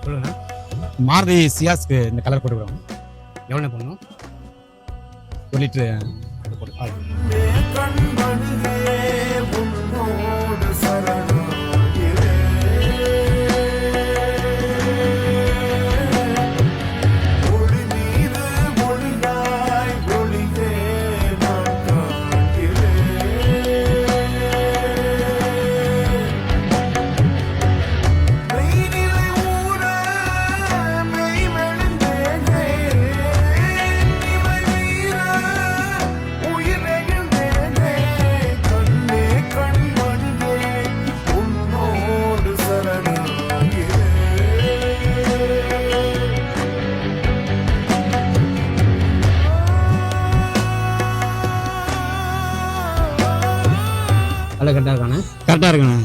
சொல்லுங்கண்ணா. மாருதி சியாஸ்க்கு இந்த கலர் போட்டுக்கிறோம். எவ்வளோ பண்ணணும்? 1 லிட்டரு போட்டு. நல்லா கரெக்டாக இருக்காண்ணே. கரெக்டாக இருக்குண்ணா.